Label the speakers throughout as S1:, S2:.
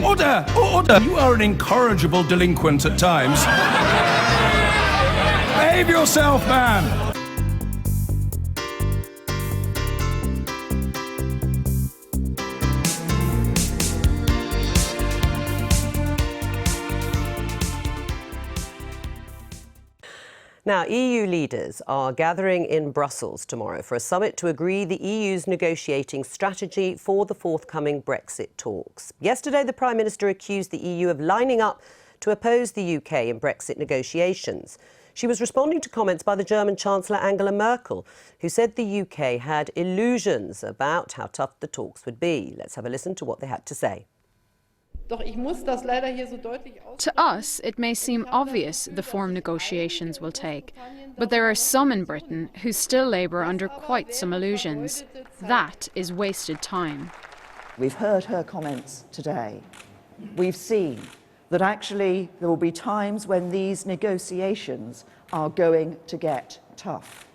S1: Order! Order! You are an incorrigible delinquent at times. Behave yourself, man!
S2: Now, EU leaders are gathering in Brussels tomorrow for a summit to agree the EU's negotiating strategy for the forthcoming Brexit talks. Yesterday, the Prime Minister accused the EU of lining up to oppose the UK in Brexit negotiations. She was responding to comments by the German Chancellor Angela Merkel, who said the UK had illusions about how tough the talks would be. Let's have a listen to what they had to say.
S3: To us, it may seem obvious the form negotiations will take, but there are some in Britain who still labour under quite some illusions. That is wasted time.
S4: We've heard her comments today. We've seen that actually there will be times when these negotiations are going to get tough.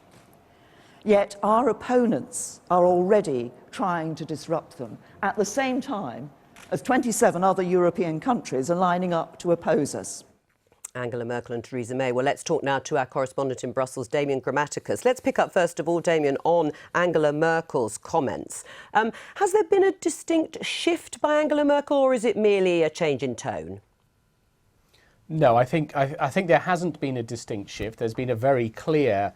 S4: Yet our opponents are already trying to disrupt them at the same time as 27 other European countries are lining up to oppose us.
S2: Angela Merkel and Theresa May. Well, let's talk now to our correspondent in Brussels, Damien Grammaticus. Let's pick up, first of all, Damien, on Angela Merkel's comments. Has there been a distinct shift by Angela Merkel, or is it merely a change in tone?
S5: No, I think there hasn't been a distinct shift. There's been a very clear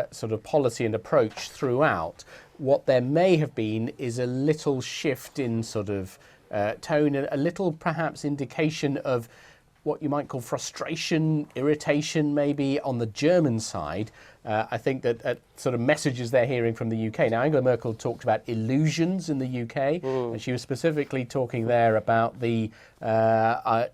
S5: sort of policy and approach throughout. What there may have been is a little shift in sort of tone, and a little perhaps indication of what you might call frustration, irritation maybe on the German side. I think that sort of messages they're hearing from the UK. Now, Angela Merkel talked about illusions in the UK, and she was specifically talking there about the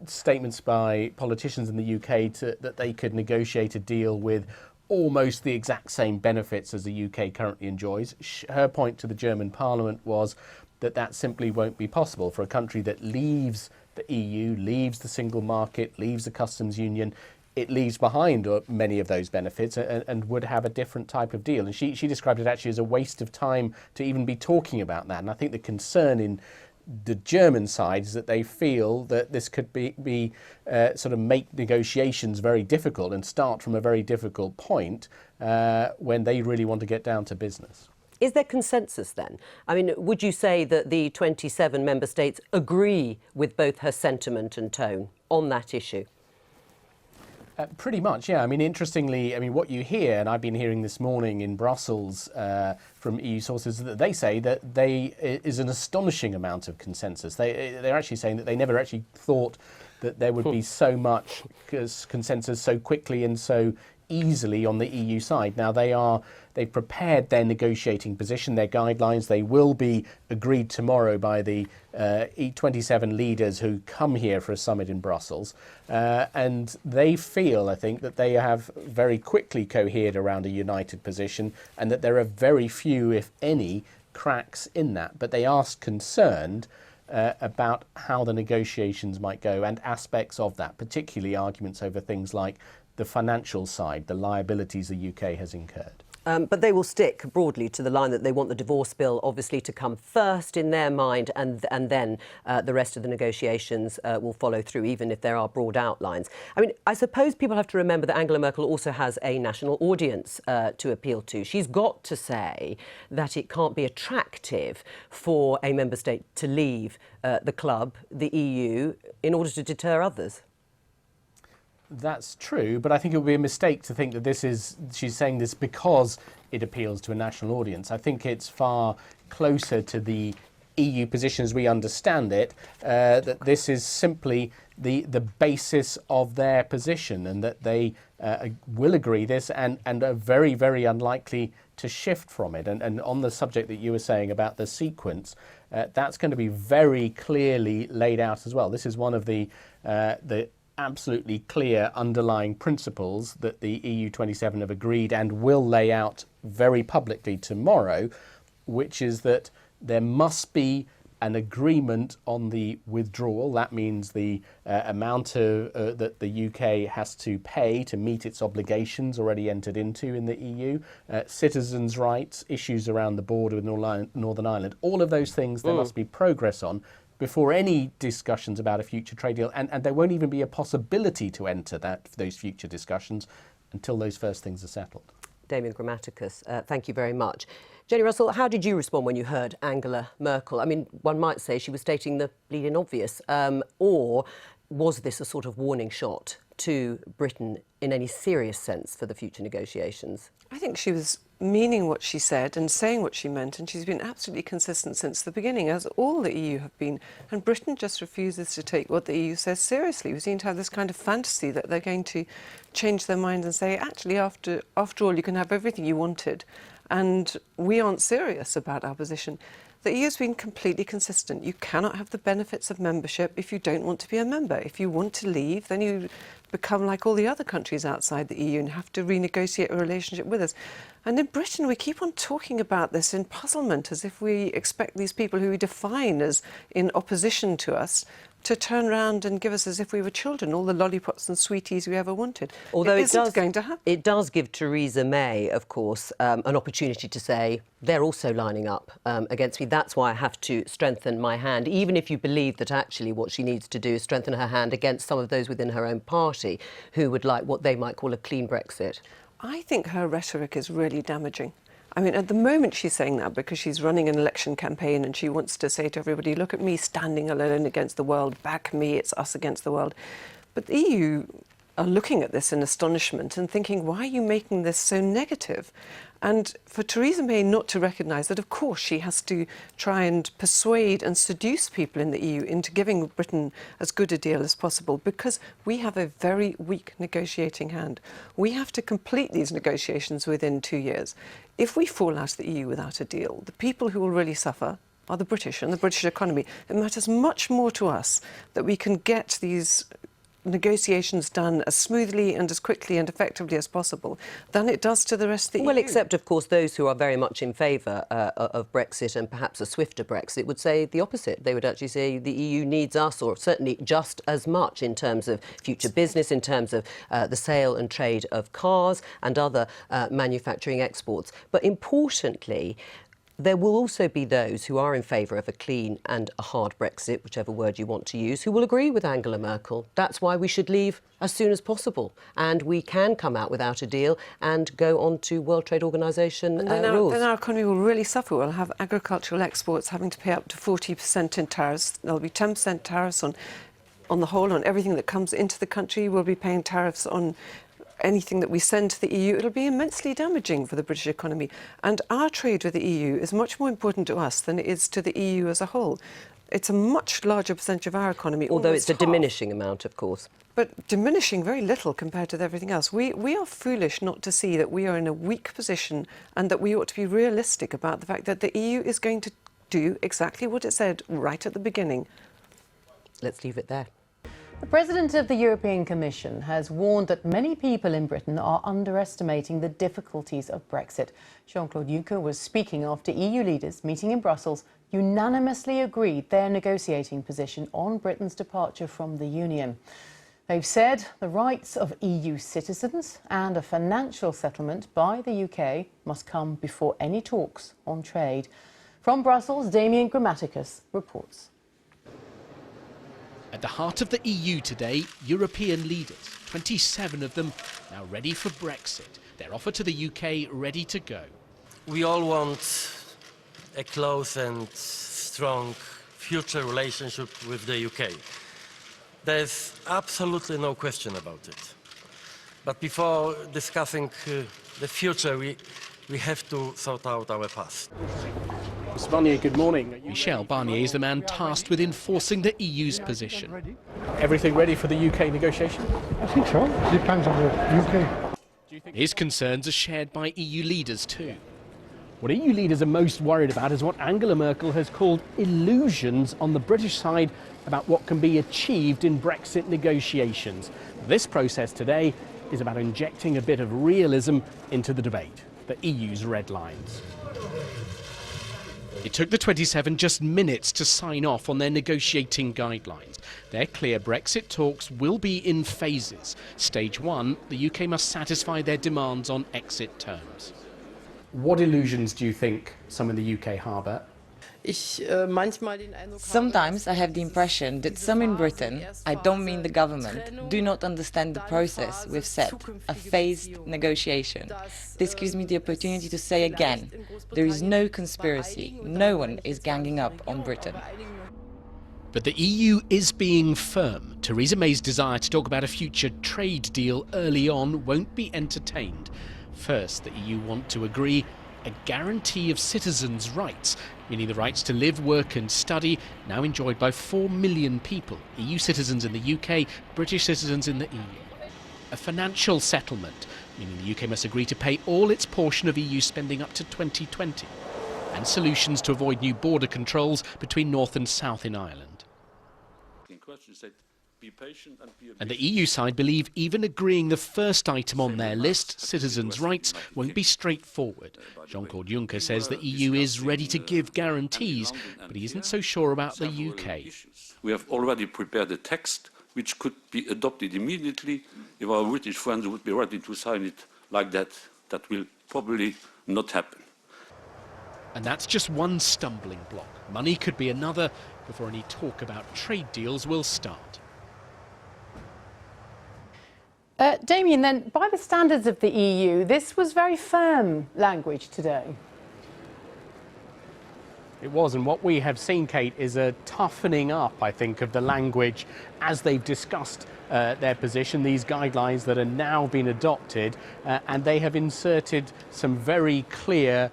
S5: statements by politicians in the UK that they could negotiate a deal with almost the exact same benefits as the UK currently enjoys. Her point to the German Parliament was that simply won't be possible for a country that leaves the EU, leaves the single market, leaves the customs union. It leaves behind many of those benefits and would have a different type of deal. And she described it actually as a waste of time to even be talking about that. And I think the concern in the German side is that they feel that this could be sort of make negotiations very difficult and start from a very difficult point when they really want to get down to business.
S2: Is there consensus then? I mean, would you say that the 27 member states agree with both her sentiment and tone on that issue?
S5: Pretty much, yeah. I mean, interestingly, what you hear, and I've been hearing this morning in Brussels from EU sources, that they say that is an astonishing amount of consensus. They're actually saying that they never actually thought that there would be so much consensus so quickly and so easily on the EU side. Now they've prepared their negotiating position, their guidelines. They will be agreed tomorrow by the EU27 leaders who come here for a summit in Brussels. And they feel, I think, that they have very quickly cohered around a united position and that there are very few, if any, cracks in that. But they are concerned about how the negotiations might go and aspects of that, particularly arguments over things like the financial side, the liabilities the UK has incurred.
S2: But they will stick broadly to the line that they want the divorce bill obviously to come first in their mind, and then the rest of the negotiations will follow through, even if there are broad outlines. I mean, I suppose people have to remember that Angela Merkel also has a national audience to appeal to. She's got to say that it can't be attractive for a member state to leave the club, the EU, in order to deter others.
S5: That's true, but I think it would be a mistake to think that she's saying this because it appeals to a national audience. I think it's far closer to the EU position as we understand it, that this is simply the basis of their position, and that they will agree this and are very, very unlikely to shift from it. And on the subject that you were saying about the sequence, that's going to be very clearly laid out as well. This is one of the absolutely clear underlying principles that the EU27 have agreed and will lay out very publicly tomorrow, which is that there must be an agreement on the withdrawal. That means the amount that the UK has to pay to meet its obligations already entered into in the EU, citizens' rights, issues around the border with Northern Ireland, all of those things there must be progress on before any discussions about a future trade deal, and there won't even be a possibility to enter those future discussions until those first things are settled.
S2: Damien Grammaticus, thank you very much. Jenny Russell, how did you respond when you heard Angela Merkel? I mean, one might say she was stating the bleeding obvious, or was this a sort of warning shot to Britain in any serious sense for the future negotiations?
S6: I think she was meaning what she said and saying what she meant, and she's been absolutely consistent since the beginning, as all the EU have been. And Britain just refuses to take what the EU says seriously. We seem to have this kind of fantasy that they're going to change their minds and say, actually, after all, you can have everything you wanted. And we aren't serious about our position. The EU has been completely consistent. You cannot have the benefits of membership if you don't want to be a member. If you want to leave, then you become like all the other countries outside the EU and have to renegotiate a relationship with us. And in Britain, we keep on talking about this in puzzlement, as if we expect these people who we define as in opposition to us to turn around and give us, as if we were children, all the lollipops and sweeties we ever wanted.
S2: Although
S6: it isn't going to happen.
S2: It does give Theresa May, of course, an opportunity to say, they're also lining up against me. That's why I have to strengthen my hand, even if you believe that actually what she needs to do is strengthen her hand against some of those within her own party who would like what they might call a clean Brexit.
S6: I think her rhetoric is really damaging. I mean, at the moment she's saying that because she's running an election campaign and she wants to say to everybody, look at me standing alone against the world, back me, it's us against the world. But the EU are looking at this in astonishment and thinking, why are you making this so negative? And for Theresa May not to recognise that, of course, she has to try and persuade and seduce people in the EU into giving Britain as good a deal as possible, because we have a very weak negotiating hand. We have to complete these negotiations within 2 years. If we fall out of the EU without a deal, the people who will really suffer are the British and the British economy. It matters much more to us that we can get these negotiations done as smoothly and as quickly and effectively as possible than it does to the rest of the EU.
S2: Well, except, of course, those who are very much in favour of Brexit and perhaps a swifter Brexit would say the opposite. They would actually say the EU needs us, or certainly just as much in terms of future business, in terms of the sale and trade of cars and other manufacturing exports. But importantly, there will also be those who are in favour of a clean and a hard Brexit, whichever word you want to use, who will agree with Angela Merkel. That's why we should leave as soon as possible. And we can come out without a deal and go on to World Trade Organisation rules.
S6: Then our economy will really suffer. We'll have agricultural exports having to pay up to 40% in tariffs. There'll be 10% tariffs on the whole, on everything that comes into the country. We'll be paying tariffs on anything that we send to the EU. It'll be immensely damaging for the British economy. And our trade with the EU is much more important to us than it is to the EU as a whole. It's a much larger percentage of our economy.
S2: Although it's a diminishing amount, of course.
S6: But diminishing very little compared to everything else. We are foolish not to see that we are in a weak position and that we ought to be realistic about the fact that the EU is going to do exactly what it said right at the beginning.
S2: Let's leave it there.
S7: The President of the European Commission has warned that many people in Britain are underestimating the difficulties of Brexit. Jean-Claude Juncker was speaking after EU leaders meeting in Brussels unanimously agreed their negotiating position on Britain's departure from the Union. They've said the rights of EU citizens and a financial settlement by the UK must come before any talks on trade. From Brussels, Damien Grammaticus reports.
S8: At the heart of the EU today, European leaders, 27 of them, now ready for Brexit. Their offer to the UK ready to go.
S9: We all want a close and strong future relationship with the UK. There's absolutely no question about it. But before discussing the future, we have to sort out our past.
S5: Mr Barnier, good morning.
S8: Michel Barnier is the man tasked with enforcing the EU's position.
S5: Everything ready for the UK negotiation?
S10: I think so. Depends on the UK.
S8: His concerns are shared by EU leaders too.
S5: What EU leaders are most worried about is what Angela Merkel has called illusions on the British side about what can be achieved in Brexit negotiations. This process today is about injecting a bit of realism into the debate, the EU's red lines.
S8: It took the 27 just minutes to sign off on their negotiating guidelines. Their clear Brexit talks will be in phases. Stage 1, the UK must satisfy their demands on exit terms.
S5: What illusions do you think some in the UK harbour?
S11: Sometimes I have the impression that some in Britain, I don't mean the government, do not understand the process we've set, a phased negotiation. This gives me the opportunity to say again, there is no conspiracy, no one is ganging up on Britain.
S8: But the EU is being firm. Theresa May's desire to talk about a future trade deal early on won't be entertained. First, the EU want to agree a guarantee of citizens' rights, meaning the rights to live, work and study, now enjoyed by 4 million people, EU citizens in the UK, British citizens in the EU. A financial settlement, meaning the UK must agree to pay all its portion of EU spending up to 2020. And solutions to avoid new border controls between North and South in Ireland. And the EU side believe even agreeing the first item on their list, citizens' rights, won't be straightforward. Jean-Claude Juncker says the EU is ready to give guarantees, but he isn't so sure about the UK.
S12: We have already prepared a text which could be adopted immediately if our British friends would be ready to sign it like that. That will probably not happen.
S8: And that's just one stumbling block. Money could be another before any talk about trade deals will start.
S7: Damien, then, by the standards of the EU, this was very firm language today.
S5: It was, and what we have seen, Kate, is a toughening up, I think, of the language as they've discussed their position, these guidelines that are now being adopted, and they have inserted some very clear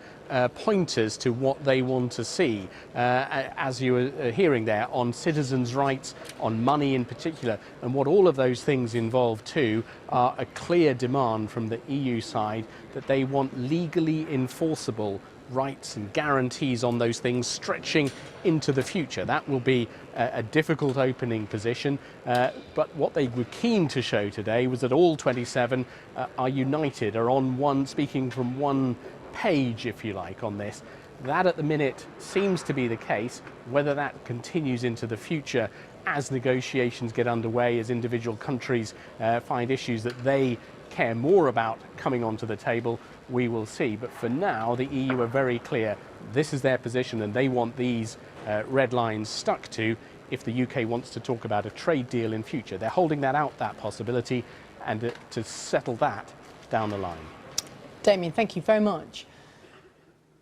S5: pointers to what they want to see, as you were hearing there, on citizens' rights, on money in particular. And what all of those things involve too are a clear demand from the EU side that they want legally enforceable rights and guarantees on those things stretching into the future. That will be a difficult opening position, but what they were keen to show today was that all 27 are united, are on one, speaking from one page, if you like, on this. That at the minute seems to be the case. Whether that continues into the future as negotiations get underway, as individual countries find issues that they care more about coming onto the table, we will see. But for now, the EU are very clear. This is their position, and they want these red lines stuck to if the UK wants to talk about a trade deal in future. They're holding that out, that possibility, and to settle that down the line.
S7: Damien, thank you very much.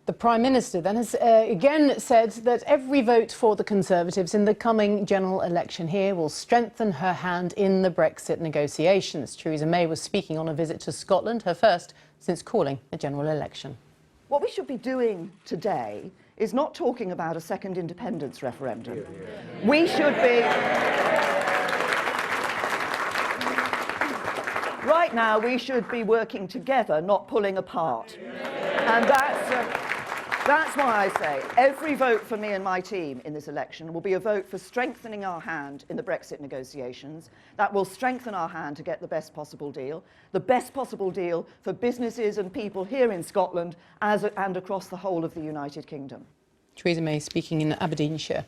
S7: The Prime Minister then has again said that every vote for the Conservatives in the coming general election here will strengthen her hand in the Brexit negotiations. Theresa May was speaking on a visit to Scotland, her first since calling a general election.
S4: What we should be doing today is not talking about a second independence referendum. We should be... Right now, we should be working together, not pulling apart. And that's why I say every vote for me and my team in this election will be a vote for strengthening our hand in the Brexit negotiations. That will strengthen our hand to get the best possible deal for businesses and people here in Scotland and across the whole of the United Kingdom.
S7: Theresa May speaking in Aberdeenshire.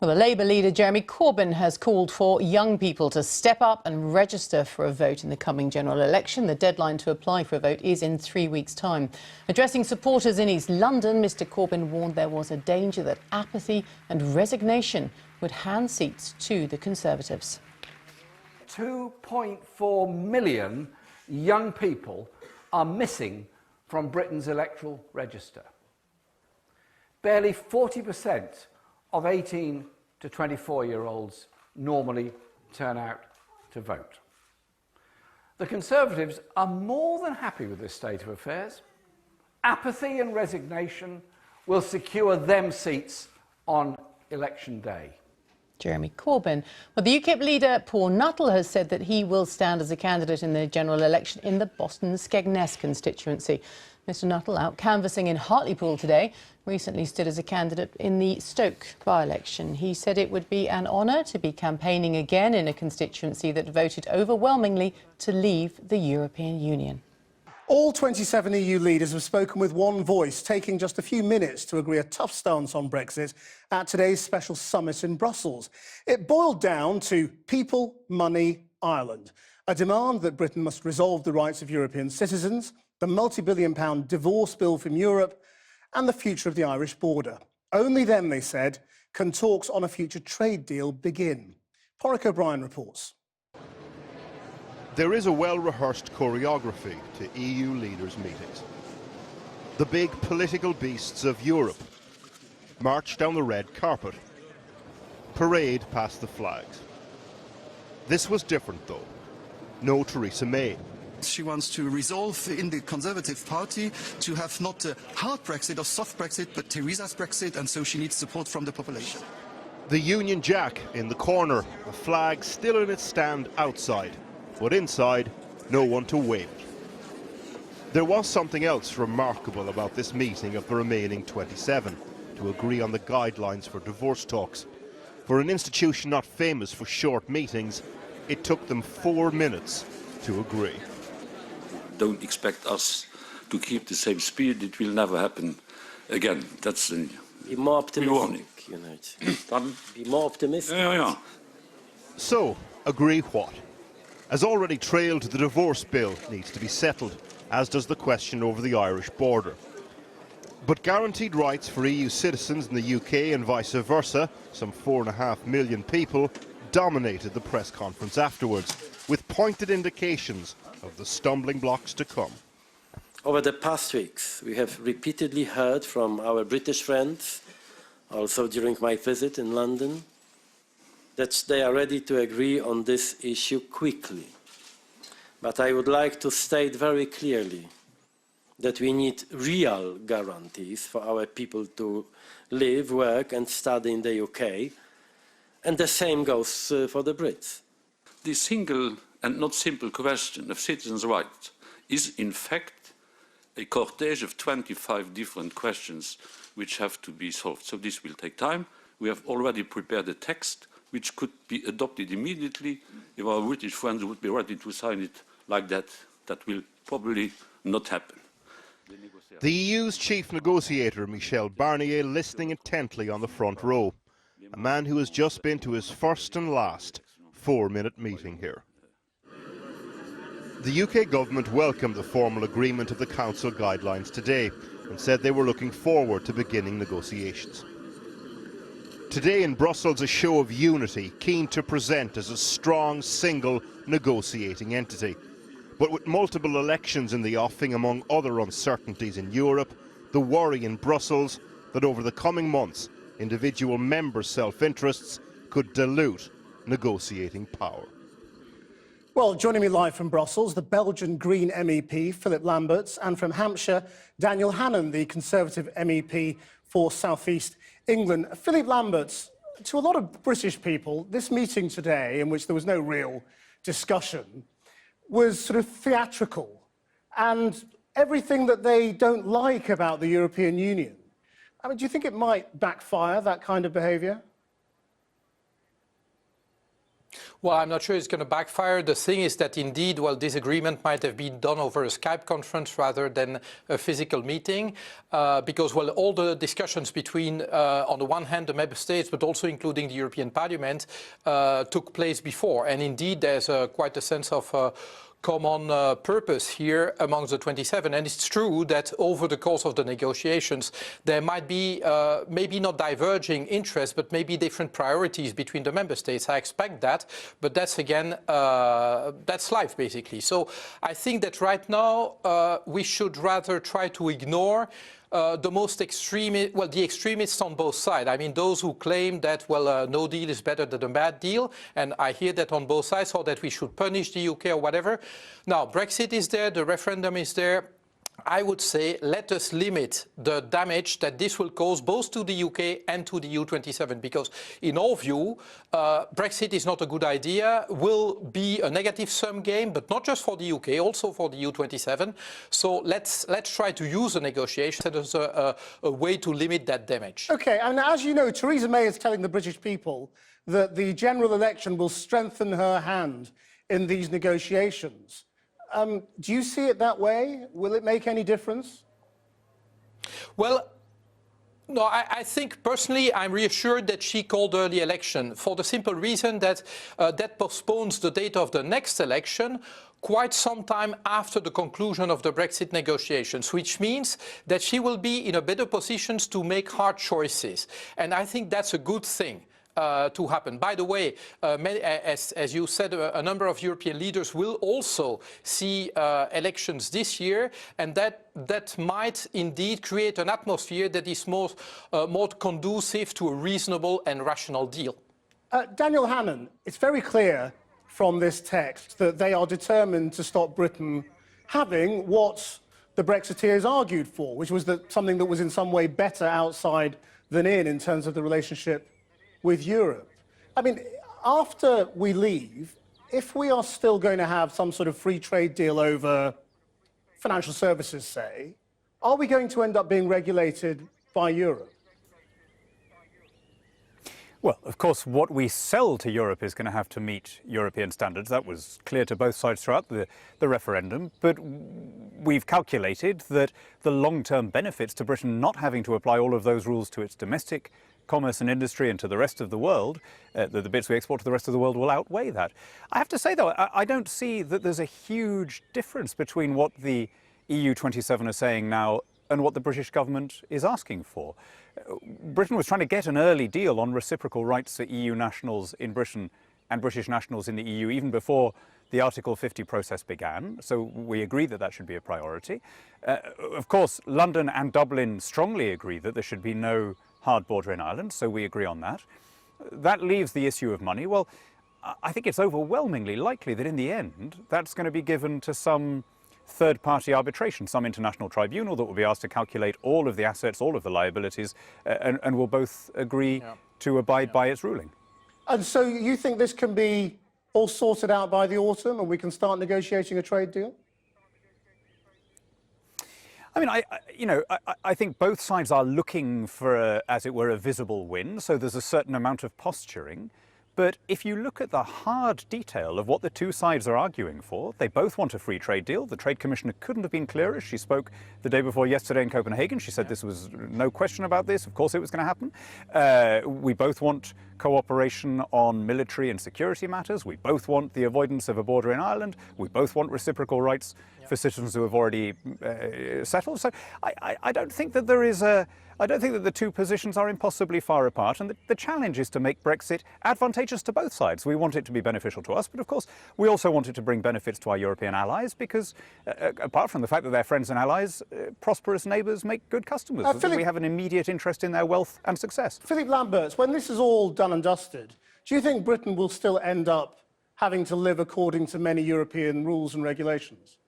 S7: Well, the Labour leader Jeremy Corbyn has called for young people to step up and register for a vote in the coming general election. The deadline to apply for a vote is in 3 weeks' time. Addressing supporters in East London, Mr Corbyn warned there was a danger that apathy and resignation would hand seats to the Conservatives.
S13: 2.4 million young people are missing from Britain's electoral register. Barely 40% of 18 to 24-year-olds normally turn out to vote. The Conservatives are more than happy with this state of affairs. Apathy and resignation will secure them seats on election day.
S7: Jeremy Corbyn. Well, the UKIP leader Paul Nuttall has said that he will stand as a candidate in the general election in the Boston Skegness constituency. Mr Nuttall, out canvassing in Hartlepool today, recently stood as a candidate in the Stoke by-election. He said it would be an honour to be campaigning again in a constituency that voted overwhelmingly to leave the European Union.
S14: All 27 EU leaders have spoken with one voice, taking just a few minutes to agree a tough stance on Brexit at today's special summit in Brussels. It boiled down to people, money, Ireland, a demand that Britain must resolve the rights of European citizens, the multi-billion-pound divorce bill from Europe, and the future of the Irish border. Only then, they said, can talks on a future trade deal begin. Porrick O'Brien reports.
S15: There is a well-rehearsed choreography to EU leaders' meetings. The big political beasts of Europe march down the red carpet, parade past the flags. This was different, though. No Theresa May.
S16: She wants to resolve in the Conservative Party to have not a hard Brexit or soft Brexit, but Theresa's Brexit, and so she needs support from the population.
S15: The Union Jack in the corner, a flag still in its stand outside, but inside, no one to wave it. There was something else remarkable about this meeting of the remaining 27, to agree on the guidelines for divorce talks. For an institution not famous for short meetings, it took them 4 minutes to agree.
S12: Don't expect us to keep the same speed. It will never happen again. That's the
S9: Be more optimistic, you know. Be more optimistic.
S12: Yeah.
S15: So, agree what? As already trailed, the divorce bill needs to be settled, as does the question over the Irish border. But guaranteed rights for EU citizens in the UK and vice versa, some 4.5 million people, dominated the press conference afterwards, with pointed indications of the stumbling blocks to come.
S9: Over the past weeks, we have repeatedly heard from our British friends, also during my visit in London, that they are ready to agree on this issue quickly. But I would like to state very clearly that we need real guarantees for our people to live, work and study in the UK, and the same goes for the Brits.
S12: The single and not simple question of citizens' rights is in fact a cortege of 25 different questions which have to be solved. So this will take time. We have already prepared a text which could be adopted immediately if our British friends would be ready to sign it like that. That will probably not happen.
S15: The EU's chief negotiator, Michel Barnier, listening intently on the front row. A man who has just been to his first and last 4-minute meeting here. The UK government welcomed the formal agreement of the Council guidelines today and said they were looking forward to beginning negotiations. Today in Brussels, a show of unity, keen to present as a strong, single negotiating entity. But with multiple elections in the offing, among other uncertainties in Europe, the worry in Brussels that over the coming months, individual members' self-interests could dilute negotiating power.
S14: Well, joining me live from Brussels, the Belgian Green MEP, Philip Lamberts, and from Hampshire, Daniel Hannan, the Conservative MEP for South East England. Philip Lamberts, to a lot of British people, this meeting today, in which there was no real discussion, was sort of theatrical and everything that they don't like about the European Union. I mean, do you think it might backfire, that kind of behaviour?
S17: Well, I'm not sure it's going to backfire. The thing is that indeed, well, this agreement might have been done over a Skype conference rather than a physical meeting, because, well, all the discussions between, on the one hand, the member states, but also including the European Parliament, took place before. And indeed, there's quite a sense of common purpose here amongst the 27. And it's true that over the course of the negotiations, there might be maybe not diverging interests, but maybe different priorities between the member states. I expect that, but that's again, that's life basically. So I think that right now we should rather try to ignore the most extreme, well, the extremists on both sides. I mean, those who claim that, well, no deal is better than a bad deal, and I hear that on both sides, or that we should punish the UK or whatever. Now, Brexit is there, the referendum is there. I would say let us limit the damage that this will cause both to the UK and to the EU27, because in our view, Brexit is not a good idea, will be a negative sum game, but not just for the UK, also for the EU27. So let's try to use the negotiation as a way to limit that damage.
S14: OK, and as you know, Theresa May is telling the British people that the general election will strengthen her hand in these negotiations. Do you see it that way? Will it make any difference?
S17: Well, no, I think personally I'm reassured that she called early election for the simple reason that that postpones the date of the next election, quite some time after the conclusion of the Brexit negotiations, which means that she will be in a better position to make hard choices. And I think that's a good thing. To happen. By the way, as you said, a number of European leaders will also see elections this year, and that might indeed create an atmosphere that is more conducive to a reasonable and rational deal.
S14: Daniel Hannan, it's very clear from this text that they are determined to stop Britain having what the Brexiteers argued for, which was that something that was in some way better outside than in terms of the relationship with Europe. I mean, after we leave, if we are still going to have some sort of free trade deal over financial services, say, are we going to end up being regulated by Europe?
S18: Well, of course, what we sell to Europe is going to have to meet European standards. That was clear to both sides throughout the referendum. But we've calculated that the long-term benefits to Britain not having to apply all of those rules to its domestic commerce and industry and to the rest of the world, the bits we export to the rest of the world will outweigh that. I have to say, though, I don't see that there's a huge difference between what the EU27 are saying now and what the British government is asking for. Britain was trying to get an early deal on reciprocal rights for EU nationals in Britain and British nationals in the EU even before the Article 50 process began, so we agree that that should be a priority. Of course, London and Dublin strongly agree that there should be no hard border in Ireland, so we agree on that. That leaves the issue of money. Well, I think it's overwhelmingly likely that in the end, that's going to be given to some third-party arbitration, some international tribunal that will be asked to calculate all of the assets, all of the liabilities, and will both agree to abide by its ruling.
S14: And so you think this can be all sorted out by the autumn and we can start negotiating a trade deal?
S18: I mean, I think both sides are looking for, as it were, a visible win, so there's a certain amount of posturing. But if you look at the hard detail of what the two sides are arguing for, they both want a free trade deal. The Trade Commissioner couldn't have been clearer. She spoke the day before yesterday in Copenhagen. She said this was no question about this. Of course it was going to happen. We both want cooperation on military and security matters. We both want the avoidance of a border in Ireland. We both want reciprocal rights for citizens who have already settled. So I don't think that there is I don't think that the two positions are impossibly far apart, and the challenge is to make Brexit advantageous to both sides. We want it to be beneficial to us, but of course we also want it to bring benefits to our European allies, because apart from the fact that they're friends and allies, prosperous neighbours make good customers. We have an immediate interest in their wealth and success.
S14: Philip Lamberts, when this is all done and dusted, do you think Britain will still end up having to live according to many European rules and regulations?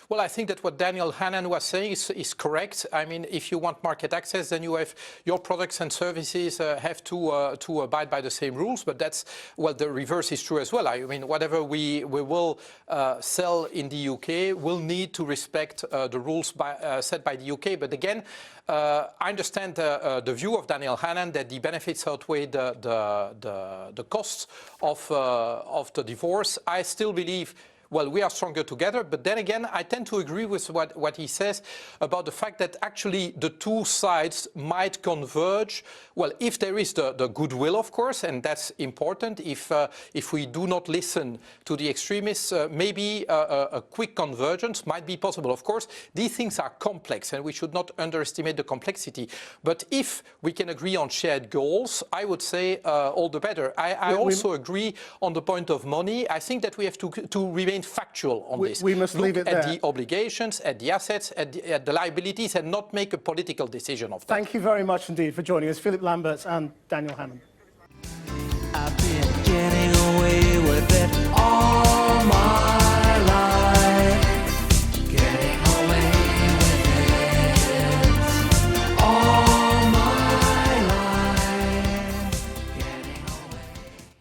S17: Well, I think that what Daniel Hannan was saying is correct. I mean, if you want market access, then you have your products and services have to abide by the same rules. But that's, well, the reverse is true as well. I mean, whatever we will sell in the UK will need to respect the rules set by the UK. But again, I understand the view of Daniel Hannan that the benefits outweigh the costs of the divorce. I still believe, well, we are stronger together, but then again, I tend to agree with what he says about the fact that actually the two sides might converge. Well, if there is the goodwill, of course, and that's important. If we do not listen to the extremists, maybe a quick convergence might be possible. Of course, these things are complex, and we should not underestimate the complexity. But if we can agree on shared goals, I would say all the better. I also agree on the point of money. I think that we have to remain factual on this.
S14: We must leave it there.
S17: At the obligations, at the assets, at the liabilities, and not make a political decision of that.
S14: Thank you very much indeed for joining us, Philip Lamberts and Daniel Hannan.